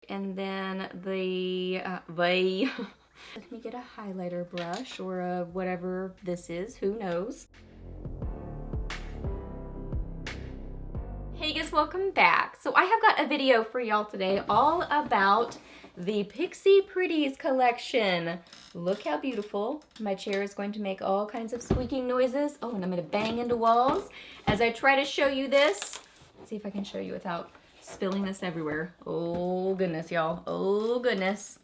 and then let me get a highlighter brush or a whatever this is, who knows. Hey guys, welcome back. So I have got a video for y'all today all about the Pixi Pretties Collection. Look how beautiful. My chair is going to make all kinds of squeaking noises. Oh, and I'm gonna bang into walls as I try to show you this. Let's see if I can show you without spilling this everywhere. Oh goodness, y'all. Oh goodness.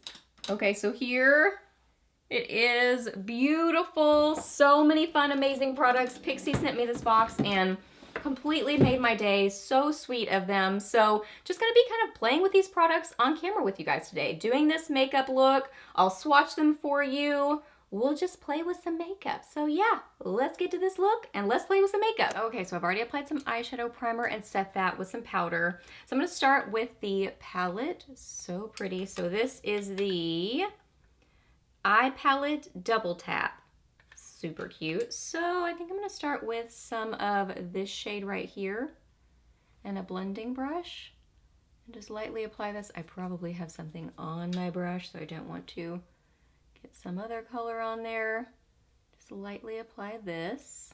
Okay, so here it is. Beautiful. So many fun, amazing products. Pixi sent me this box and completely made my day. So sweet of them. So just gonna be kind of playing with these products on camera with you guys today. Doing this makeup look. I'll swatch them for you. We'll just play with some makeup. So yeah, let's get to this look and let's play with some makeup. Okay, so I've already applied some eyeshadow primer and set that with some powder. So I'm gonna start with the palette. So pretty. So this is the Eye Palette Double Tap. Super cute. So I think I'm gonna start with some of this shade right here and a blending brush and just lightly apply this. I probably have something on my brush, so I don't want to get some other color on there. Just lightly apply this.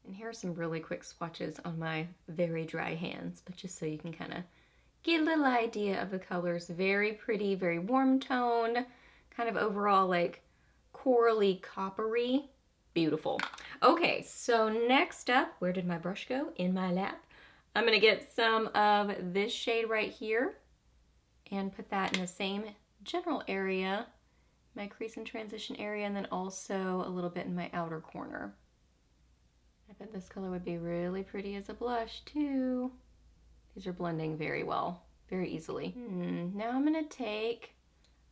And here are some really quick swatches on my very dry hands, but just so you can kind of get a little idea of the colors. Very pretty, very warm toned, kind of overall like corally coppery. Beautiful. Okay, so next up, where did my brush go? In my lap. I'm gonna get some of this shade right here and put that in the same general area, my crease and transition area, and then also a little bit in my outer corner. I bet this color would be really pretty as a blush too. These are blending very well, very easily. Now I'm gonna take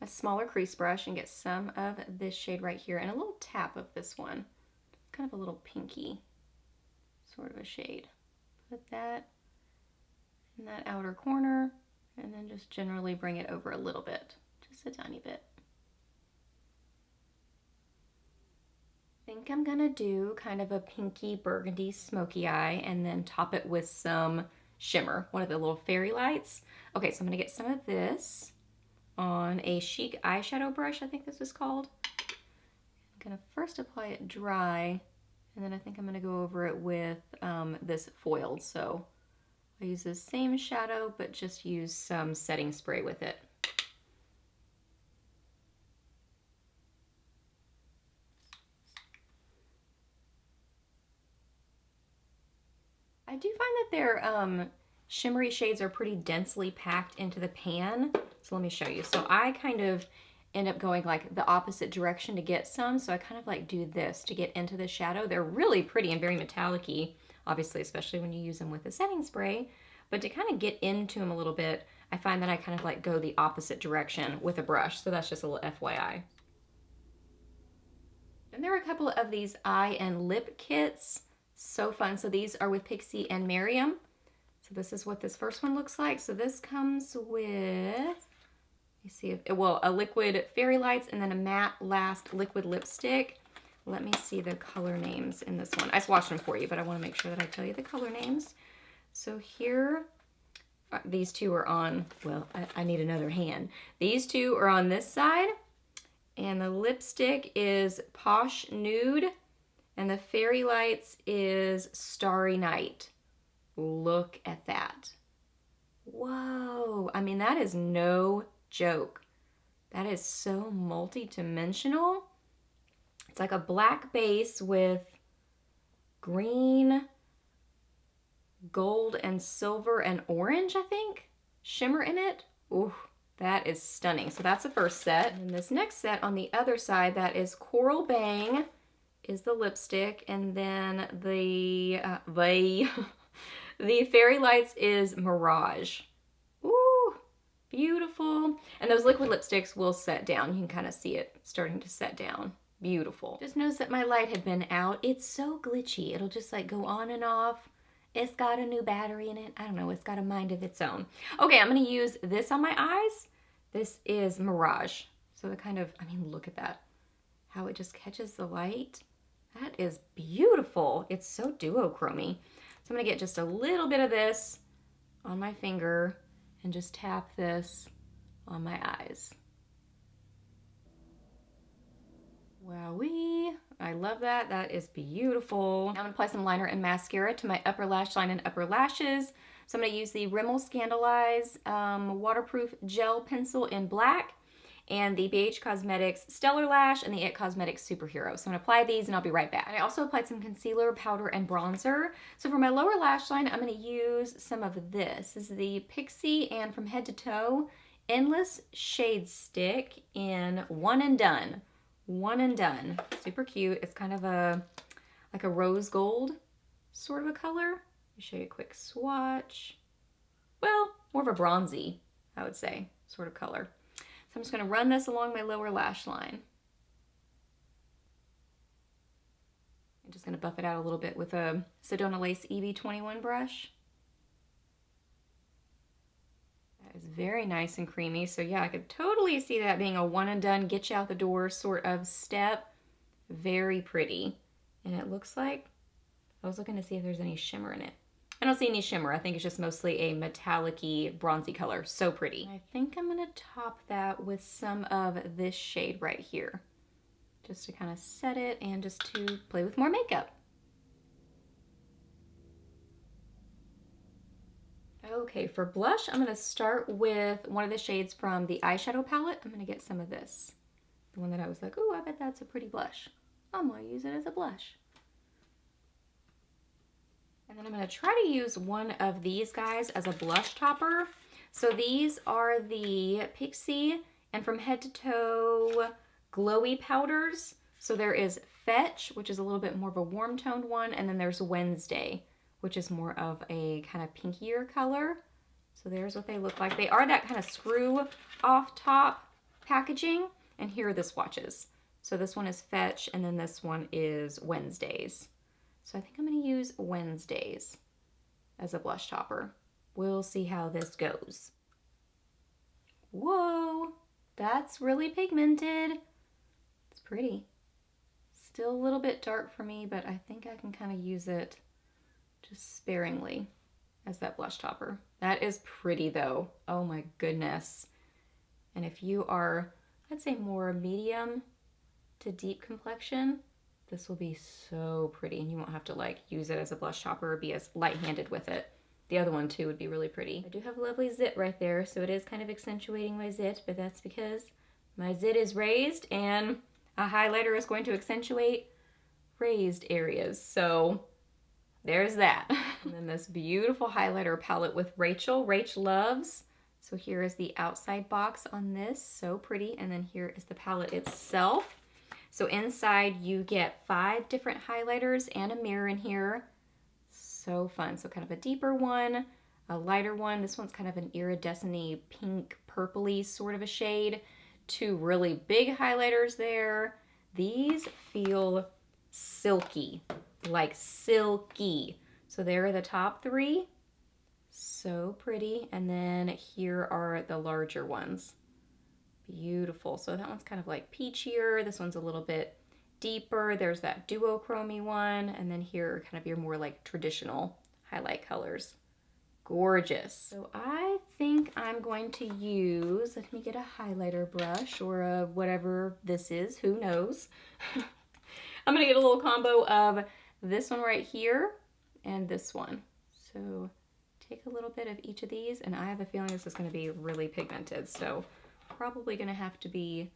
a smaller crease brush and get some of this shade right here and a little tap of this one. Kind of a little pinky sort of a shade. Put that in that outer corner and then just generally bring it over a little bit, just a tiny bit. I think I'm gonna do kind of a pinky burgundy smoky eye and then top it with some shimmer, one of the little fairy lights. Okay, so I'm gonna get some of this on a Chique eyeshadow brush, I think this is called. I'm gonna first apply it dry, and then I think I'm gonna go over it with this foiled. So I use the same shadow, but just use some setting spray with it. I do find that their shimmery shades are pretty densely packed into the pan. So let me show you. So I kind of end up going like the opposite direction to get some. So I kind of like do this to get into the shadow. They're really pretty and very metallic-y, obviously, especially when you use them with a setting spray. But to kind of get into them a little bit, I find that I kind of like go the opposite direction with a brush. So that's just a little FYI. And there are a couple of these eye and lip kits. So fun. So these are with Pixi and Miriam. So this is what this first one looks like. So this comes with, you see, well, a liquid fairy lights and then a matte last liquid lipstick. Let me see the color names in this one. I swatched them for you, but I want to make sure that I tell you the color names. So here, these two are on, well, I need another hand. These two are on this side, and the lipstick is Posh Nude, and the fairy lights is Starry Night. Look at that. Whoa. I mean, that is no joke. That is so multi-dimensional. It's like a black base with green, gold, and silver and orange, I think, shimmer in it. Ooh, that is stunning. So that's the first set. And this next set on the other side, that is Coral Bang, is the lipstick, and then the the fairy lights is Mirage. Ooh, beautiful. And those liquid lipsticks will set down. You can kind of see it starting to set down. Beautiful. Just notice that my light had been out. It's so glitchy. It'll just like go on and off. It's got a new battery in it. I don't know. It's got a mind of its own. Okay, I'm going to use this on my eyes. This is Mirage. So the kind of, I mean, look at that. How it just catches the light. That is beautiful. It's so duochromy. So I'm going to get just a little bit of this on my finger and just tap this on my eyes. Wowee, I love that. That is beautiful. Now I'm gonna apply some liner and mascara to my upper lash line and upper lashes. So I'm gonna use the Rimmel Scandaleyes waterproof gel pencil in black and the BH Cosmetics Stellar Lash and the IT Cosmetics Superhero. So I'm gonna apply these and I'll be right back. And I also applied some concealer, powder, and bronzer. So for my lower lash line, I'm gonna use some of this. This is the Pixi and From Head to Toe Endless Shade Stick in One and Done. One and Done. Super cute. It's kind of like a rose gold sort of a color. Let me show you a quick swatch. Well, more of a bronzy, I would say, sort of color. So I'm just going to run this along my lower lash line. I'm just going to buff it out a little bit with a Sedona Lace EB 21 brush. That is very nice and creamy. So yeah, I could totally see that being a one and done, get you out the door sort of step. Very pretty. And it looks like, I was looking to see if there's any shimmer in it. I don't see any shimmer. I think it's just mostly a metallic-y, bronzy color. So pretty. I think I'm going to top that with some of this shade right here. Just to kind of set it and just to play with more makeup. Okay, for blush, I'm going to start with one of the shades from the eyeshadow palette. I'm going to get some of this. The one that I was like, oh, I bet that's a pretty blush. I'm going to use it as a blush. And then I'm going to try to use one of these guys as a blush topper. So these are the Pixi and From Head to Toe glowy powders. So there is Fetch, which is a little bit more of a warm toned one, and then there's Wednesday, which is more of a kind of pinkier color. So there's what they look like. They are that kind of screw off top packaging, and here are the swatches. So this one is Fetch, and then this one is Wednesdays. So I think I'm going to use Wednesdays as a blush topper. We'll see how this goes. Whoa, that's really pigmented. It's pretty. Still a little bit dark for me, but I think I can kind of use it just sparingly as that blush topper. That is pretty though. Oh my goodness. And if you are, I'd say more medium to deep complexion, this will be so pretty, and you won't have to like use it as a blush topper or be as light-handed with it. The other one too would be really pretty. I do have a lovely zit right there, so it is kind of accentuating my zit, but that's because my zit is raised and a highlighter is going to accentuate raised areas. So there's that. And then this beautiful highlighter palette with Rachel. Rach loves. So here is the outside box on this, so pretty. And then here is the palette itself. So inside you get 5 different highlighters and a mirror in here. So fun. So kind of a deeper one, a lighter one. This one's kind of an iridescent-y, pink, purpley sort of a shade. 2 really big highlighters there. These feel silky, like silky. So there are the top 3. So pretty. And then here are the larger ones. Beautiful. So that one's kind of like peachier. This one's a little bit deeper. There's that duochrome one. And then here are kind of your more like traditional highlight colors. Gorgeous. So I think I'm going to use, let me get a highlighter brush or a whatever this is. Who knows? I'm going to get a little combo of this one right here and this one. So take a little bit of each of these, and I have a feeling this is going to be really pigmented. So probably going to have to be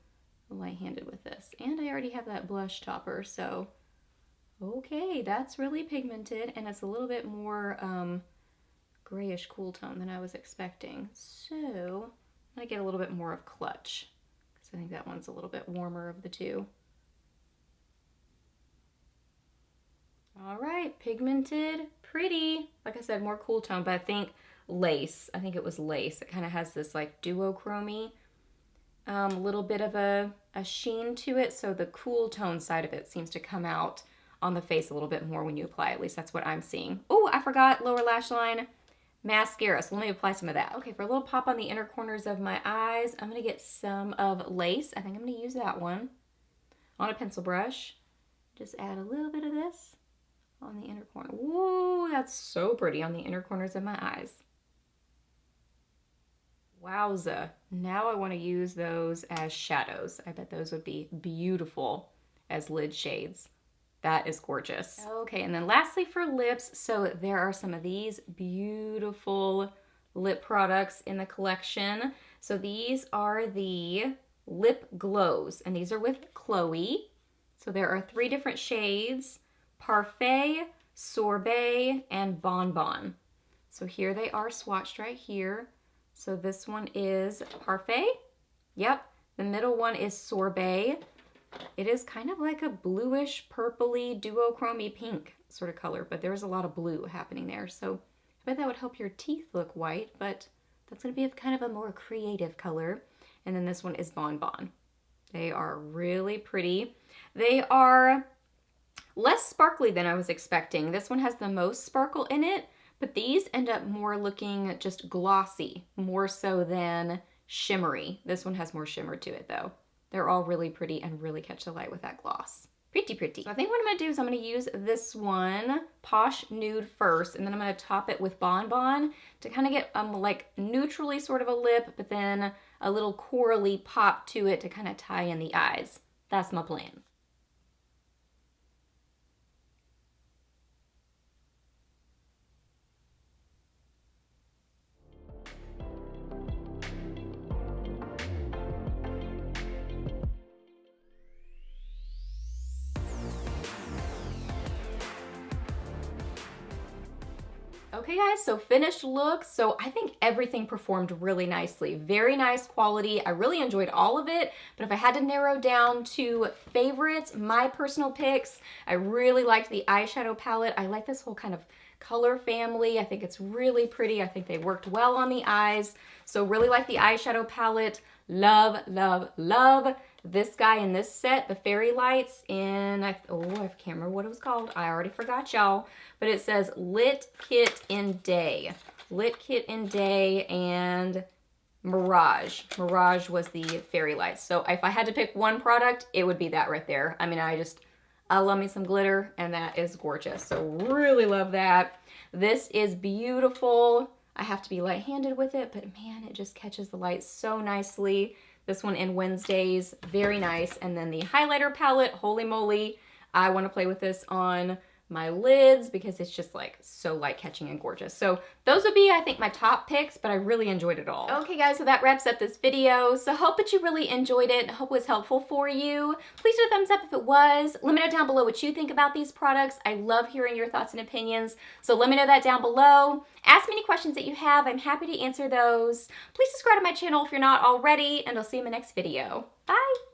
light-handed with this. And I already have that blush topper, so okay, that's really pigmented, and it's a little bit more grayish cool tone than I was expecting. So I'm going to get a little bit more of Clutch, because I think that one's a little bit warmer of the two. All right, pigmented, pretty. Like I said, more cool tone, but I think lace. I think it was lace. It kind of has this like duochrome-y, little bit of a sheen to it, so the cool tone side of it seems to come out on the face a little bit more when you apply. At least that's what I'm seeing. Oh, I forgot lower lash line mascara, so let me apply some of that. Okay, for a little pop on the inner corners of my eyes, I'm gonna get some of lace. I think I'm gonna use that one on a pencil brush. Just add a little bit of this on the inner corner. Whoa, that's so pretty on the inner corners of my eyes. Wowza. Now I want to use those as shadows. I bet those would be beautiful as lid shades. That is gorgeous. Okay, and then lastly for lips, so there are some of these beautiful lip products in the collection. So these are the lip glows, and these are with Chloe. So there are 3 different shades: Parfait, Sorbet, and Bonbon. So here they are swatched right here. So this one is Parfait. Yep. The middle one is Sorbet. It is kind of like a bluish, purpley, duochromy pink sort of color, but there's a lot of blue happening there. So I bet that would help your teeth look white, but that's going to be kind of a more creative color. And then this one is Bonbon. They are really pretty. They are less sparkly than I was expecting. This one has the most sparkle in it, but these end up more looking just glossy, more so than shimmery. This one has more shimmer to it though. They're all really pretty and really catch the light with that gloss. Pretty, pretty. So I think what I'm gonna do is I'm gonna use this one, Posh Nude, first, and then I'm gonna top it with Bonbon to kind of get like neutrally sort of a lip, but then a little corally pop to it to kind of tie in the eyes. That's my plan. Okay guys, so finished look. So I think everything performed really nicely. Very nice quality. I really enjoyed all of it, but if I had to narrow down to favorites, my personal picks, I really liked the eyeshadow palette. I like this whole kind of color family. I think it's really pretty. I think they worked well on the eyes. So really like the eyeshadow palette. Love, love, love this guy in this set, the fairy lights in, I can't remember what it was called. I already forgot, y'all. But it says Lit Kit in Day. Lit Kit in Day and Mirage. Mirage was the fairy lights. So if I had to pick one product, it would be that right there. I mean, I love me some glitter, and that is gorgeous. So really love that. This is beautiful. I have to be light-handed with it, but man, it just catches the light so nicely. This one in Wednesdays, very nice. And then the highlighter palette, holy moly. I want to play with this on my lids because it's just like so light catching and gorgeous. So those would be, I think, my top picks, but I really enjoyed it all. Okay guys, so that wraps up this video. So hope that you really enjoyed it. Hope it was helpful for you. Please do a thumbs up if it was. Let me know down below what you think about these products. I love hearing your thoughts and opinions. So let me know that down below. Ask me any questions that you have. I'm happy to answer those. Please subscribe to my channel if you're not already, and I'll see you in my next video. Bye.